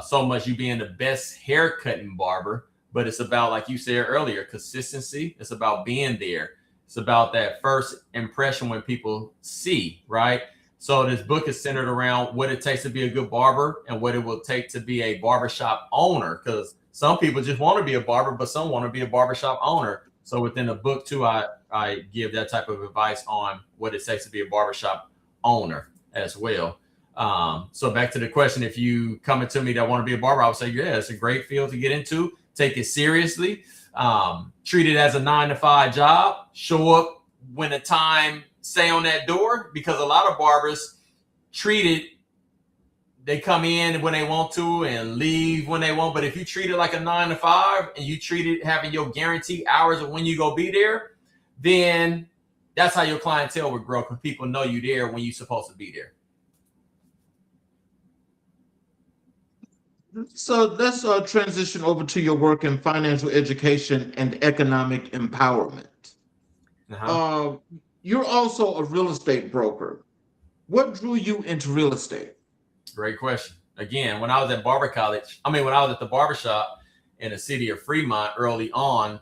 Speaker 3: so much you being the best hair cutting barber, but it's about, like you said earlier, consistency. It's about being there. It's about that first impression when people see, right? So this book is centered around what it takes to be a good barber and what it will take to be a barbershop owner. Because some people just want to be a barber, but some want to be a barbershop owner. So within the book too, I give that type of advice on what it takes to be a barbershop owner as well. So back to the question, if you coming to me that want to be a barber, I would say, yeah, it's a great field to get into. Take it seriously. Treat it as a 9-to-5 job. Show up when the time say on that door, because a lot of barbers treat it, they come in when they want to and leave when they want. But if you treat it like a 9-to-5 and you treat it having your guaranteed hours of when you go be there, then that's how your clientele will grow, because people know you there when you're supposed to be there.
Speaker 2: So let's transition over to your work in financial education and economic empowerment. You're also a real estate broker. What drew you into real estate?
Speaker 3: Great question. Again, when I was at when I was at the barbershop in the city of Fremont early on,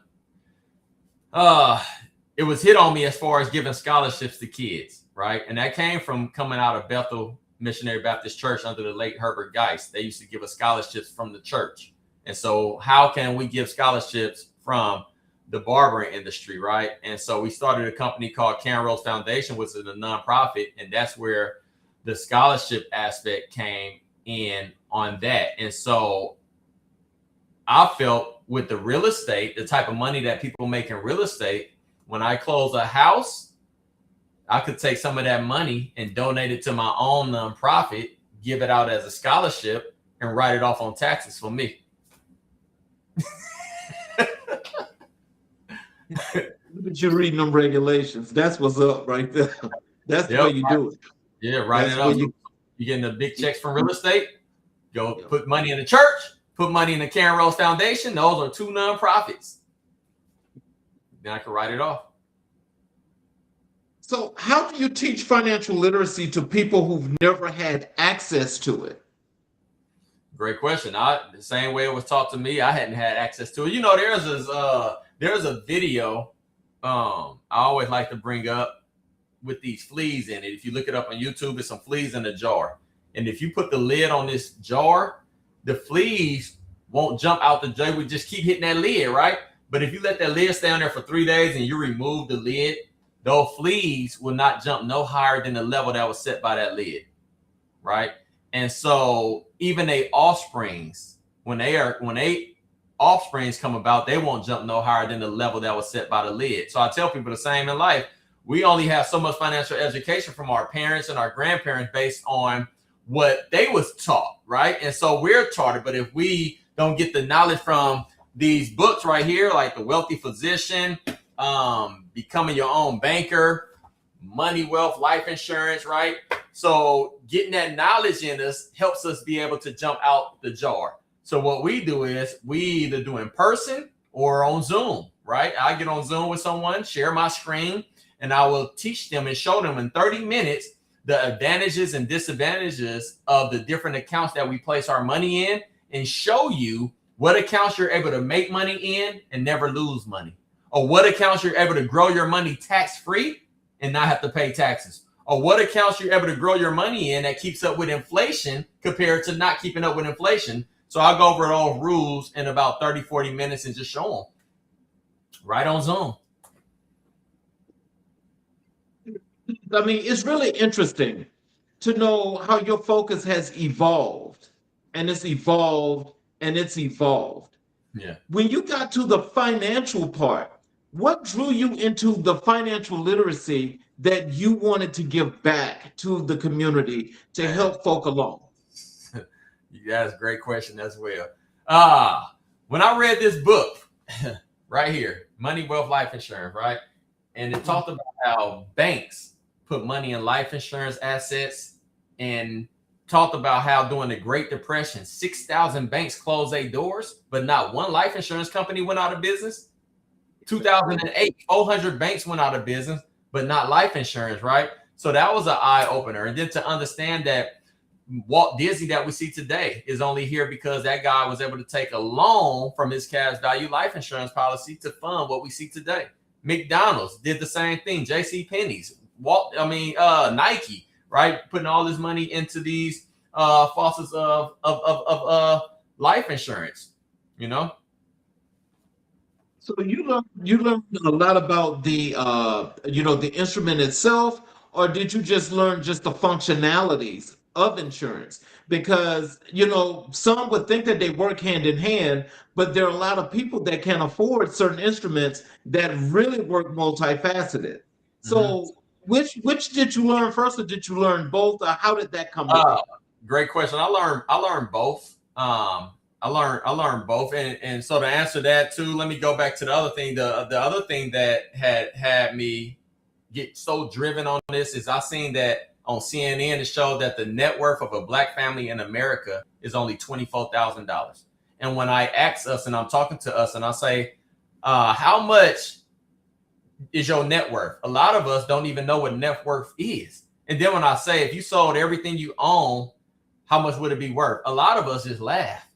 Speaker 3: it was hit on me as far as giving scholarships to kids, right? And that came from coming out of Bethel Missionary Baptist Church under the late Herbert Geist. They used to give us scholarships from the church. And so how can we give scholarships from the barbering industry, right? And so we started a company called Karen Rose Foundation, which is a nonprofit. And that's where the scholarship aspect came in on that. And so I felt with the real estate, the type of money that people make in real estate, when I close a house, I could take some of that money and donate it to my own nonprofit, give it out as a scholarship, and write it off on taxes for me.
Speaker 2: Look at you reading them regulations. That's what's up right there. That's the way you do it.
Speaker 3: Yeah, write it up. You're getting the big checks from real estate. Go put money in the church, put money in the Karen Rose Foundation. Those are 2 nonprofits. Then I can write it off.
Speaker 2: So how do you teach financial literacy to people who've never had access to it?
Speaker 3: Great question. The same way it was taught to me, I hadn't had access to it. There's a video I always like to bring up with these fleas in it. If you look it up on YouTube, there's some fleas in a jar. And if you put the lid on this jar, the fleas won't jump out the jar. We just keep hitting that lid, right? But if you let that lid stay on there for 3 days and you remove the lid, those fleas will not jump no higher than the level that was set by that lid, right? And so even they offsprings, when offsprings come about, they won't jump no higher than the level that was set by the lid. So I tell people the same in life. We only have so much financial education from our parents and our grandparents based on what they was taught, right? And so we're taught it. But if we don't get the knowledge from these books right here, like The Wealthy Physician, Becoming Your Own Banker, money, wealth, life insurance, right? So getting that knowledge in us helps us be able to jump out the jar. So what we do is we either do in person or on Zoom, right? I get on Zoom with someone, share my screen, and I will teach them and show them in 30 minutes the advantages and disadvantages of the different accounts that we place our money in, and show you what accounts you're able to make money in and never lose money, or what accounts you're able to grow your money tax-free and not have to pay taxes, or what accounts you're able to grow your money in that keeps up with inflation compared to not keeping up with inflation. So I'll go over all rules in about 30, 40 minutes and just show them right on Zoom.
Speaker 2: I mean, it's really interesting to know how your focus has evolved, and it's evolved, and it's evolved.
Speaker 3: Yeah.
Speaker 2: When you got to the financial part, what drew you into the financial literacy that you wanted to give back to the community to help folk along?
Speaker 3: That's a great question as well. When I read this book right here, Money, Wealth, Life Insurance, right? And it talked about how banks put money in life insurance assets, and talked about how during the Great Depression, 6,000 banks closed their doors, but not one life insurance company went out of business. 2008, 400 banks went out of business, but not life insurance, right? So that was an eye opener. And then to understand that Walt Disney that we see today is only here because that guy was able to take a loan from his cash value life insurance policy to fund what we see today. McDonald's did the same thing. J.C. Penney's, Nike, right? Putting all this money into these faucets of life insurance, you know?
Speaker 2: So you learned a lot about the the instrument itself, or did you just learn just the functionalities of insurance? Because some would think that they work hand in hand, but there are a lot of people that can afford certain instruments that really work multifaceted. So which did you learn first, or did you learn both, or how did that come about?
Speaker 3: Great question. I learned both. I learned both. And so to answer that too, let me go back to the other thing. The other thing that had me get so driven on this is I seen that on CNN, it showed that the net worth of a Black family in America is only $24,000. And when I ask us, and I'm talking to us, and I say, how much is your net worth? A lot of us don't even know what net worth is. And then when I say, if you sold everything you own, how much would it be worth? A lot of us just laugh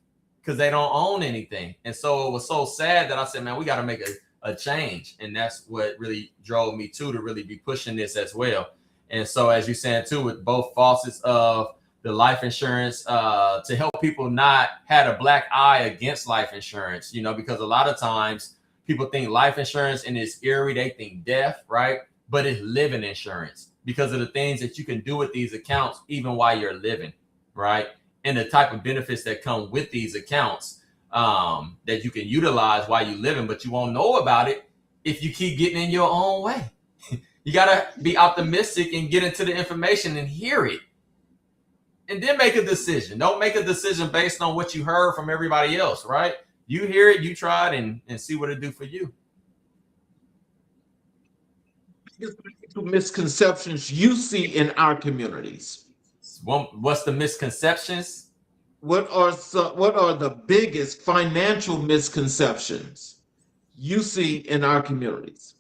Speaker 3: because they don't own anything. And so it was so sad that I said, man, we got to make a change. And that's what really drove me to really be pushing this as well. And so, as you said too, with both facets of the life insurance, to help people not have a black eye against life insurance, because a lot of times people think life insurance and it's eerie, they think death, right? But it's living insurance because of the things that you can do with these accounts, even while you're living, right? And the type of benefits that come with these accounts that you can utilize while you're living, but you won't know about it if you keep getting in your own way. You got to be optimistic and get into the information and hear it. And then make a decision. Don't make a decision based on what you heard from everybody else, right? You hear it, you try it, and see what it do for you.
Speaker 2: Misconceptions you see in our communities.
Speaker 3: What's the misconceptions?
Speaker 2: What are the biggest financial misconceptions you see in our communities?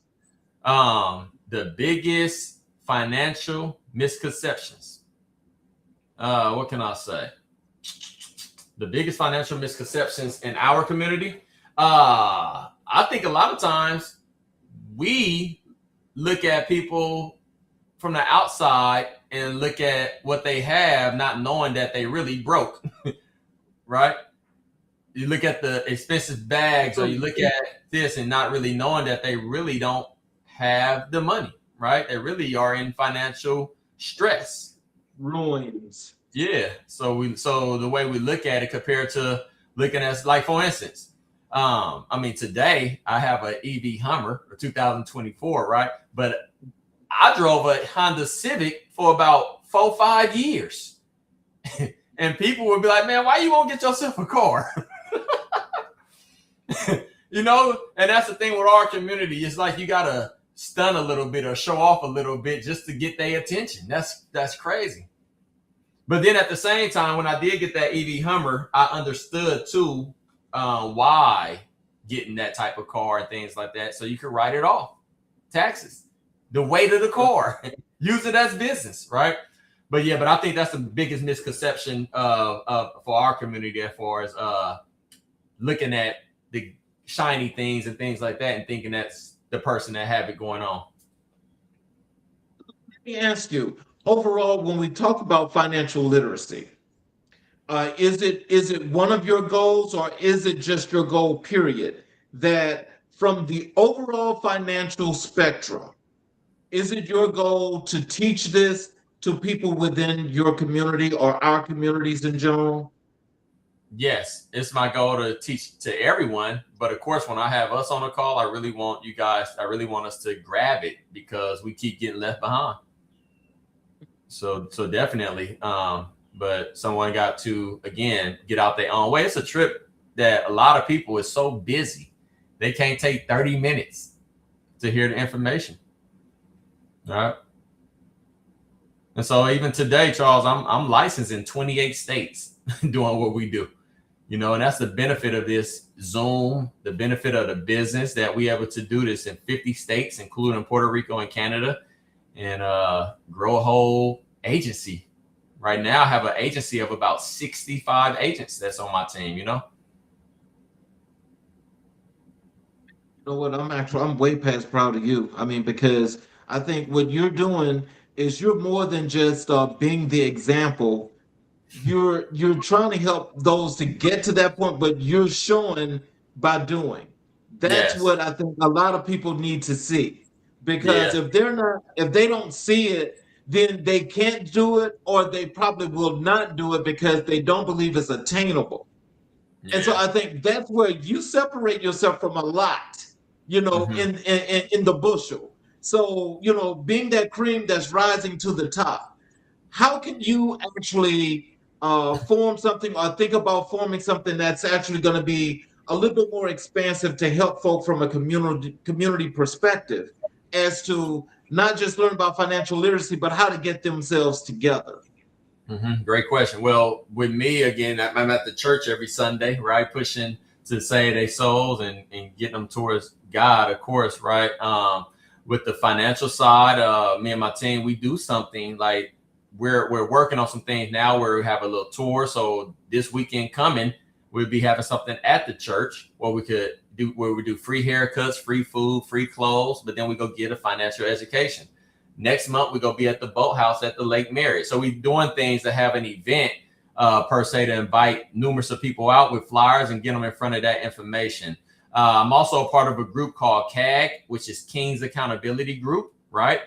Speaker 3: The biggest financial misconceptions. What can I say? The biggest financial misconceptions in our community. I think a lot of times we look at people from the outside and look at what they have, not knowing that they really broke, right? You look at the expensive bags, or you look at this and not really knowing that they really don't have the money, right? They really are in financial stress.
Speaker 2: Ruins.
Speaker 3: Yeah. So the way we look at it compared to looking at, like, for instance, today I have an EV Hummer, or 2024, right? But I drove a Honda Civic for about 4-5 years. And people would be like, man, why you won't get yourself a car? And that's the thing with our community. It's like you got to stun a little bit or show off a little bit just to get their attention. That's crazy. But then at the same time, when I did get that EV Hummer, I understood too why getting that type of car and things like that. So you could write it off. Taxes, the weight of the car, use it as business, right? But I think that's the biggest misconception for our community as far as looking at the shiny things and things like that and thinking that's the person that have it going on.
Speaker 2: Let me ask you, overall, when we talk about financial literacy, is it one of your goals, or is it just your goal, period? That from the overall financial spectrum, is it your goal to teach this to people within your community or our communities in general?
Speaker 3: Yes, it's my goal to teach to everyone. But of course, when I have us on a call, I really want us to grab it because we keep getting left behind. So definitely. But someone got to, again, get out their own way. It's a trip that a lot of people is so busy. They can't take 30 minutes to hear the information. All right. And so even today, Charles, I'm licensed in 28 states doing what we do. And that's the benefit of this Zoom, the benefit of the business that we able to do this in 50 states, including Puerto Rico and Canada, and grow a whole agency. Right now, I have an agency of about 65 agents that's on my team,
Speaker 2: You know what? I'm way past proud of you. I mean, because I think what you're doing is you're more than just being the example. You're trying to help those to get to that point, but you're showing by doing. That's
Speaker 3: Yes.
Speaker 2: what I think a lot of people need to see. Because
Speaker 3: Yeah.
Speaker 2: if they don't see it, then they can't do it, or they probably will not do it because they don't believe it's attainable. And so
Speaker 3: Yeah.
Speaker 2: I think that's where you separate yourself from a lot,
Speaker 3: Mm-hmm.
Speaker 2: in the bushel. So, being that cream that's rising to the top, how can you actually form something or think about forming something that's actually going to be a little bit more expansive to help folk from a community perspective, as to not just learn about financial literacy, but how to get themselves together?
Speaker 3: Mm-hmm. Great question. Well, with me, again, I'm at the church every Sunday, right? Pushing to save their souls and getting them towards God, of course, right? With the financial side, me and my team, we do something like we're working on some things now where we have a little tour. So this weekend coming, we'll be having something at the church where we do free haircuts, free food, free clothes, but then we go get a financial education. Next month, we're going to be at the boathouse at the Lake Merritt. So we're doing things to have an event per se to invite numerous of people out with flyers and get them in front of that information. I'm also a part of a group called CAG, which is King's Accountability Group, right?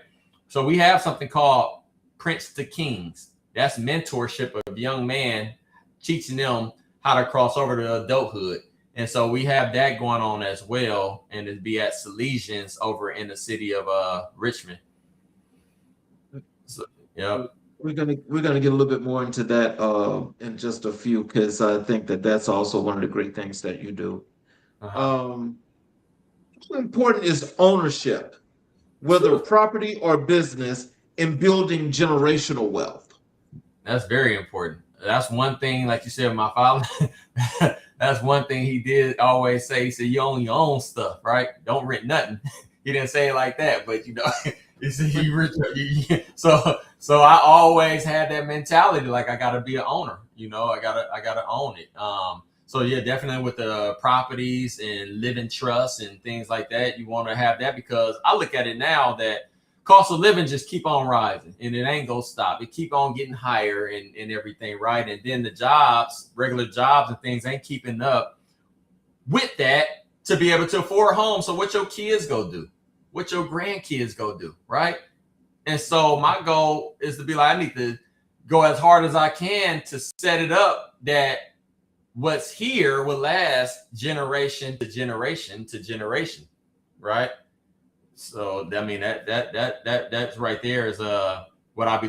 Speaker 3: So we have something called Prince to Kings. That's mentorship of young man, teaching them how to cross over to adulthood. And so we have that going on as well. And it'd be at Salesians over in the city of Richmond. So, yeah.
Speaker 2: We're gonna get a little bit more into that in just a few, because I think that's also one of the great things that you do.
Speaker 3: Uh-huh.
Speaker 2: How important is ownership, whether property or business, in building generational wealth?
Speaker 3: That's very important. That's one thing, like you said, my father, that's one thing he did always say. He said, you only own stuff, right? Don't rent nothing. He didn't say it like that, but he said, so I always had that mentality, like I gotta be an owner, I gotta own it. So yeah, definitely with the properties and living trusts and things like that, you want to have that, because I look at it now that cost of living just keep on rising and it ain't gonna stop. It keep on getting higher and everything, right? And then the jobs, regular jobs and things ain't keeping up with that to be able to afford a home. So what your kids go do? What your grandkids go do, right? And so my goal is to be like, I need to go as hard as I can to set it up that what's here will last generation to generation to generation, right? So I mean that's right there is what I be